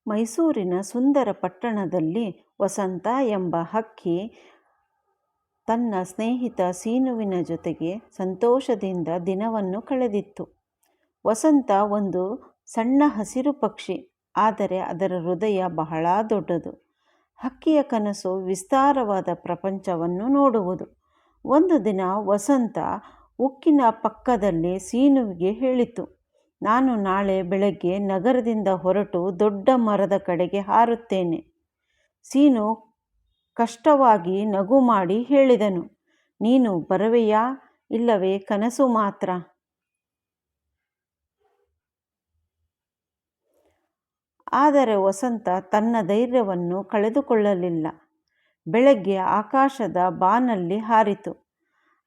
ಮೈಸೂರಿನ ಸುಂದರ ಪಟ್ಟಣದಲ್ಲಿ ವಸಂತ ಎಂಬ ಹಕ್ಕಿ ತನ್ನ ಸ್ನೇಹಿತ ಸೀನುವಿನ ಜೊತೆಗೆ ಸಂತೋಷದಿಂದ ದಿನವನ್ನು ಕಳೆದಿತ್ತು. ವಸಂತ ಒಂದು ಸಣ್ಣ ಹಸಿರು ಪಕ್ಷಿ, ಆದರೆ ಅದರ ಹೃದಯ ಬಹಳ ದೊಡ್ಡದು. ಹಕ್ಕಿಯ ಕನಸು ವಿಸ್ತಾರವಾದ ಪ್ರಪಂಚವನ್ನು ನೋಡುವುದು. ಒಂದು ದಿನ ವಸಂತ ಉಕ್ಕಿನ ಪಕ್ಕದಲ್ಲಿ ಸೀನುವಿಗೆ ಹೇಳಿತು, ನಾನು ನಾಳೆ ಬೆಳಗ್ಗೆ ನಗರದಿಂದ ಹೊರಟು ದೊಡ್ಡ ಮರದ ಕಡೆಗೆ ಹಾರುತ್ತೇನೆ. ಸೀನು ಕಷ್ಟವಾಗಿ ನಗು ಮಾಡಿ ಹೇಳಿದನು, ನೀನು ಬರುವೆಯಾ, ಇಲ್ಲವೇ ಕನಸು ಮಾತ್ರ? ಆದರೆ ವಸಂತ ತನ್ನ ಧೈರ್ಯವನ್ನು ಕಳೆದುಕೊಳ್ಳಲಿಲ್ಲ. ಬೆಳಗ್ಗೆ ಆಕಾಶದ ಬಾನಲ್ಲಿ ಹಾರಿತು.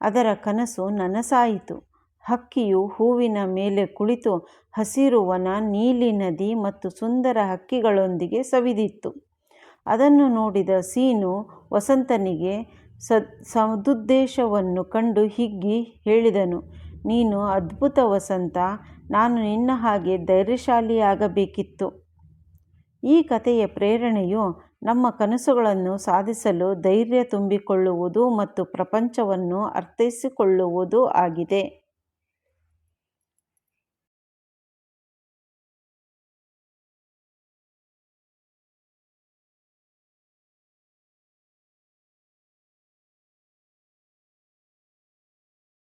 ಅದರ ಕನಸು ನನಸಾಯಿತು. ಹಕ್ಕಿಯು ಹೂವಿನ ಮೇಲೆ ಕುಳಿತು ಹಸಿರು ವನ, ನೀಲಿ ನದಿ ಮತ್ತು ಸುಂದರ ಹಕ್ಕಿಗಳೊಂದಿಗೆ ಸವಿದಿತ್ತು. ಅದನ್ನು ನೋಡಿದ ಸೀನು ವಸಂತನಿಗೆ ಸದುದ್ದೇಶವನ್ನು ಕಂಡು ಹಿಗ್ಗಿ ಹೇಳಿದನು, ನೀನು ಅದ್ಭುತ ವಸಂತ, ನಾನು ನಿನ್ನ ಹಾಗೆ ಧೈರ್ಯಶಾಲಿಯಾಗಬೇಕಿತ್ತು. ಈ ಕಥೆಯ ಪ್ರೇರಣೆಯು ನಮ್ಮ ಕನಸುಗಳನ್ನು ಸಾಧಿಸಲು ಧೈರ್ಯ ತುಂಬಿಕೊಳ್ಳುವುದು ಮತ್ತು ಪ್ರಪಂಚವನ್ನು ಅರ್ಥೈಸಿಕೊಳ್ಳುವುದು ಆಗಿದೆ.